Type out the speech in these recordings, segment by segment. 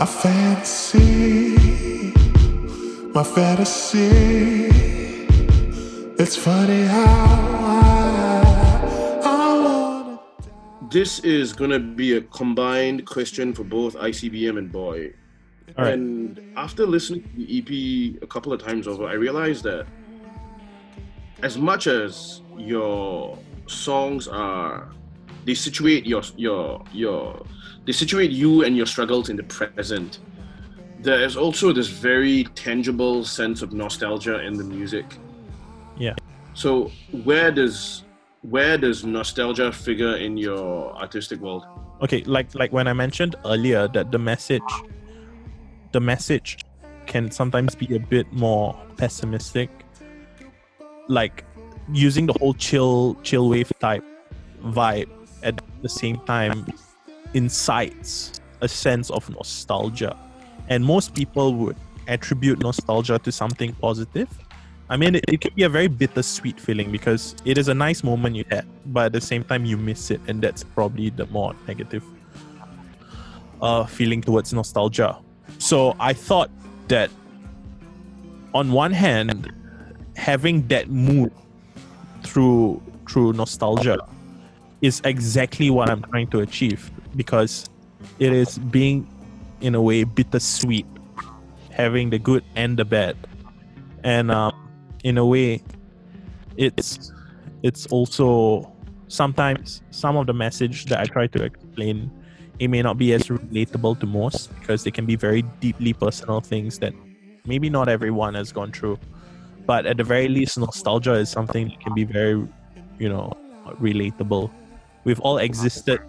A fantasy, my fantasy. It's funny how I wanna. This is gonna be a combined question for both ICBM and Boy. All right. And after listening to the EP a couple of times over, I realized that as much as your songs are, they situate they situate you and your struggles in the present. There is also this very tangible sense of nostalgia in the music. Yeah. So where does nostalgia figure in your artistic world? Okay, like when I mentioned earlier that the message can sometimes be a bit more pessimistic, like using the whole chill wave type vibe at the same time incites a sense of nostalgia, and most people would attribute nostalgia to something positive. I mean, it can be a very bittersweet feeling because it is a nice moment you had, but at the same time you miss it, and that's probably the more negative feeling towards nostalgia. So I thought that on one hand, having that mood through nostalgia is exactly what I'm trying to achieve, because it is being in a way bittersweet, having the good and the bad, and in a way it's also sometimes some of the message that I try to explain, it may not be as relatable to most because they can be very deeply personal things that maybe not everyone has gone through, but at the very least nostalgia is something that can be very, relatable. We've all existed.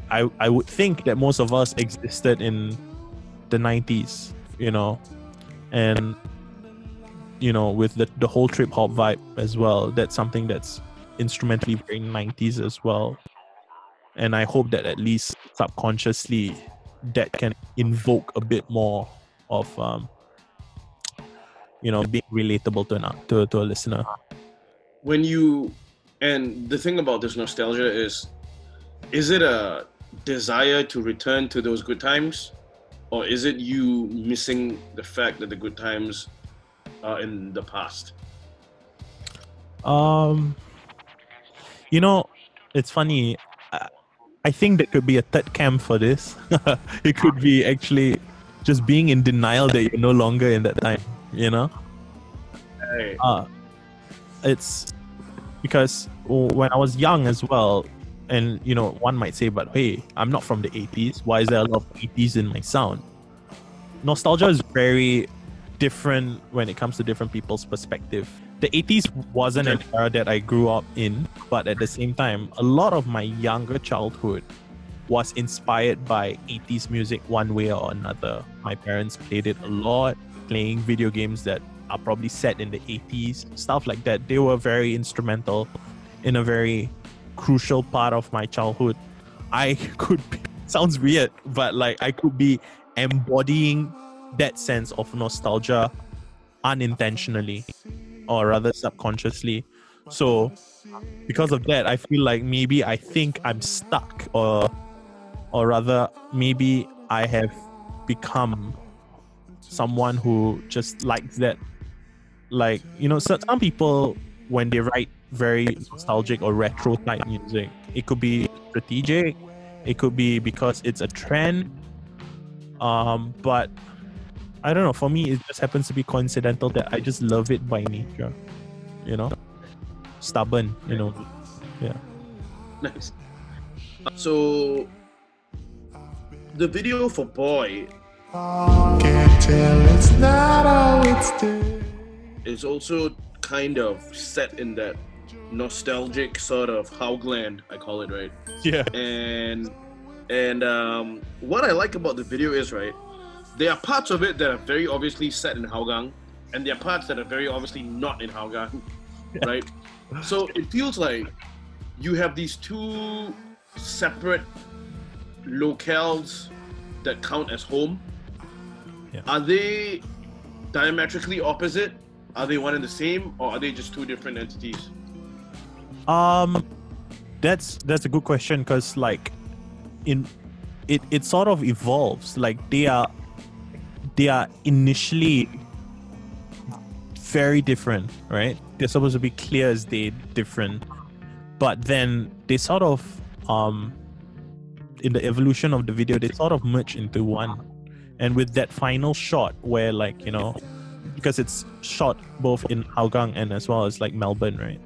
I would think that most of us existed in the 90s, and with the whole trip hop vibe as well. That's something that's instrumentally very 90s as well. And I hope that at least subconsciously that can invoke a bit more of being relatable to a listener. And the thing about this nostalgia is it a desire to return to those good times, or is it you missing the fact that the good times are in the past? It's funny. I think there could be a third camp for this. It could be actually just being in denial that you're no longer in that time, Hey. It's because when I was young as well, and one might say, but hey, I'm not from the 80s. Why is there a lot of 80s in my sound? Nostalgia is very different when it comes to different people's perspective. The 80s wasn't an era that I grew up in, but at the same time, a lot of my younger childhood was inspired by 80s music one way or another. My parents played it a lot, playing video games that are probably set in the 80s, stuff like that. They were very instrumental in a very crucial part of my childhood. I could be, sounds weird, but I could be embodying that sense of nostalgia unintentionally, or rather subconsciously. So because of that, I feel like maybe I think I'm stuck, or rather maybe I have become someone who just likes that. Some people, when they write very nostalgic or retro type music, it could be strategic, it could be because it's a trend, but I don't know, for me it just happens to be coincidental that I just love it by nature, stubborn, yeah. Nice. So the video for Boy Can't tell it's not how it's done. is also kind of set in that nostalgic sort of Hougland, I call it, right? Yeah. And what I like about the video is, right, there are parts of it that are very obviously set in Hougang, and there are parts that are very obviously not in Hougang, right? So it feels like you have these two separate locales that count as home. Yeah. Are they diametrically opposite? Are they one and the same, or are they just two different entities? That's a good question, because in it sort of evolves. Like they are initially very different, right? They're supposed to be clear as day different, but then they sort of in the evolution of the video, they sort of merge into one. And with that final shot where, like, you know, because it's shot both in Hougang and as well as like Melbourne, right?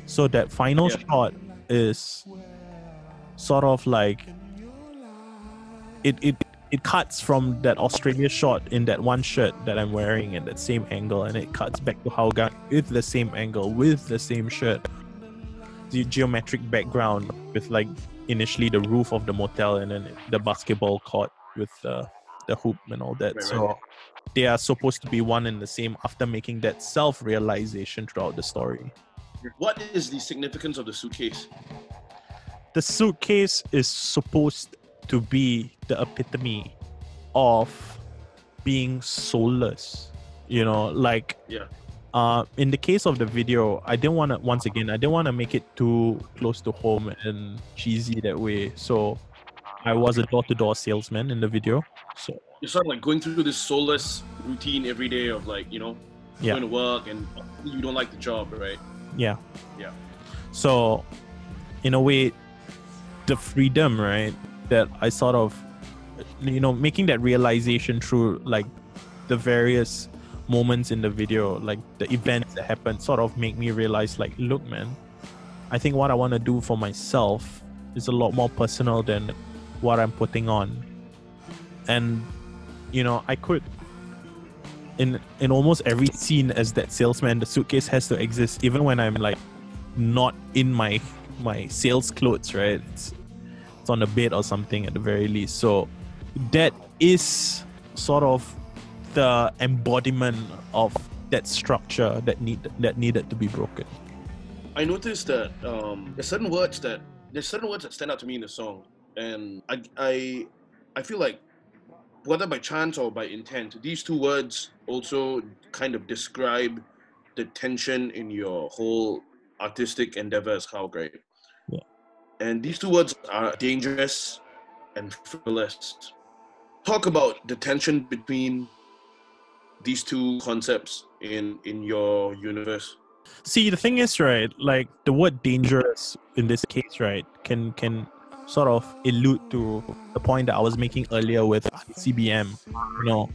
So that final shot is sort of like it cuts from that Australia shot in that one shirt that I'm wearing at that same angle, and it cuts back to Hougang with the same angle, with the same shirt, the geometric background with like initially the roof of the motel and then the basketball court with the hoop and all that. So they are supposed to be one and the same after making that self-realization throughout the story. What is the significance of the suitcase? The suitcase is supposed to be the epitome of being soulless, you know, like in the case of the video, I didn't want to make it too close to home and cheesy that way. So I was a door-to-door salesman in the video. So you're sort of like going through this soulless routine every day of like, you know, going to work and you don't like the job, right? Yeah. Yeah. So in a way, the freedom, right, that I sort of, you know, making that realization through like the various moments in the video, like the events that happened, sort of make me realize like, look, man, I think what I want to do for myself is a lot more personal than what I'm putting on. And, you know, I could, in almost every scene as that salesman, the suitcase has to exist, even when I'm like not in my sales clothes, right? It's on the bed or something at the very least. So that is sort of the embodiment of that structure that needed to be broken. I noticed that there's certain words that stand out to me in the song, and I feel like whether by chance or by intent, these two words also kind of describe the tension in your whole artistic endeavor as Houg, right? Yeah. And these two words are dangerous and frivolous. Talk about the tension between these two concepts in your universe. See, the thing is, right, like the word dangerous in this case, right, can sort of allude to the point that I was making earlier with CBM. You know,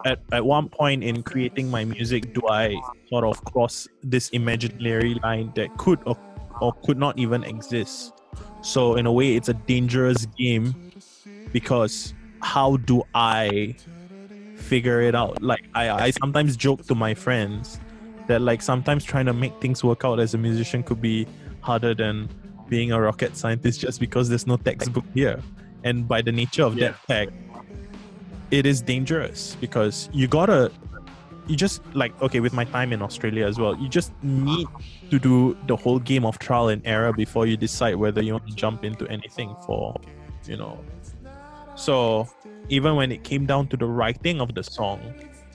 at one point in creating my music, do I sort of cross this imaginary line that could or could not even exist? So in a way, it's a dangerous game, because how do I figure it out? Like I sometimes joke to my friends that like sometimes trying to make things work out as a musician could be harder than being a rocket scientist, just because there's no textbook here. And by the nature of that fact, it is dangerous, because you just like, okay, with my time in Australia as well, you just need to do the whole game of trial and error before you decide whether you want to jump into anything for, you know. So even when it came down to the writing of the song,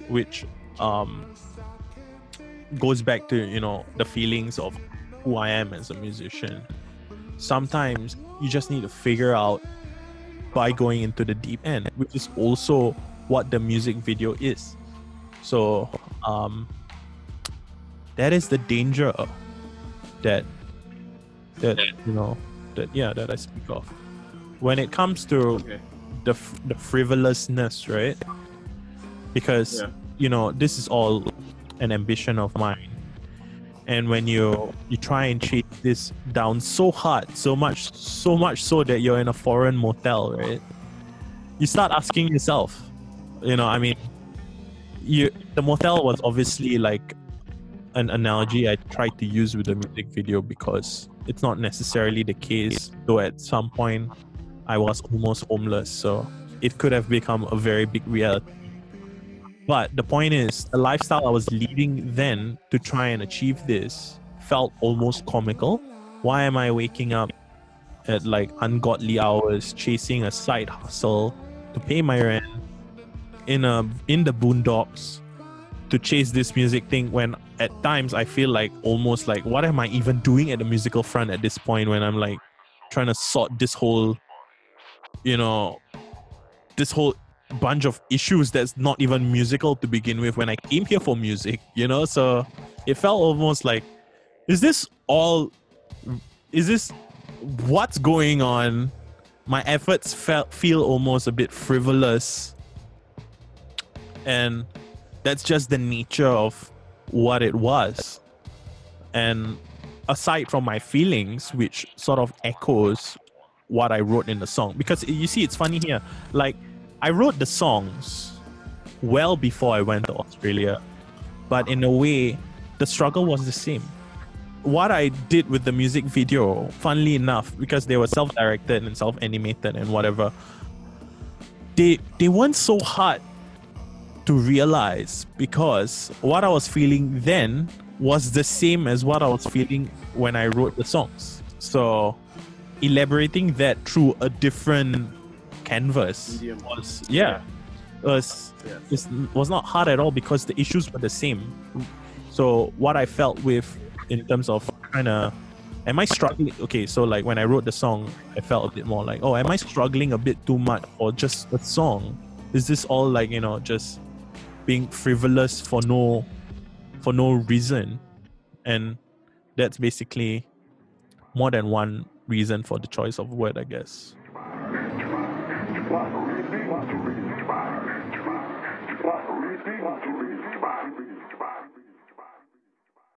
which goes back to, you know, the feelings of who I am as a musician, sometimes you just need to figure out by going into the deep end, which is also what the music video is. So that is the danger that you know, that I speak of when it comes to the frivolousness, right? Because you know, this is all an ambition of mine, and when you try and chase this down so hard, so much so that you're in a foreign motel, right? You start asking yourself, you know, I mean, the motel was obviously like an analogy I tried to use with the music video, because it's not necessarily the case, though at some point I was almost homeless, so it could have become a very big reality. But the point is, the lifestyle I was leading then to try and achieve this felt almost comical. Why am I waking up at like ungodly hours, chasing a side hustle to pay my rent in the boondocks to chase this music thing, when at times I feel like almost like, what am I even doing at the musical front at this point, when I'm like trying to sort this whole, you know, this whole bunch of issues that's not even musical to begin with when I came here for music, you know? So it felt almost like, is this what's going on? My efforts feel almost a bit frivolous, and that's just the nature of what it was. And aside from my feelings, which sort of echoes what I wrote in the song, because you see, it's funny here, like I wrote the songs well before I went to Australia, but in a way the struggle was the same. What I did with the music video, funnily enough, because they were self-directed and self-animated and whatever, they weren't so hard to realize, because what I was feeling then was the same as what I was feeling when I wrote the songs. So elaborating that through a different canvas was not hard at all, because the issues were the same. So what I felt with, in terms of kind of, am I struggling? Okay, so like when I wrote the song, I felt a bit more like, oh, am I struggling a bit too much for just a song? Is this all like, you know, just being frivolous for no reason? And that's basically more than one reason for the choice of word, I guess.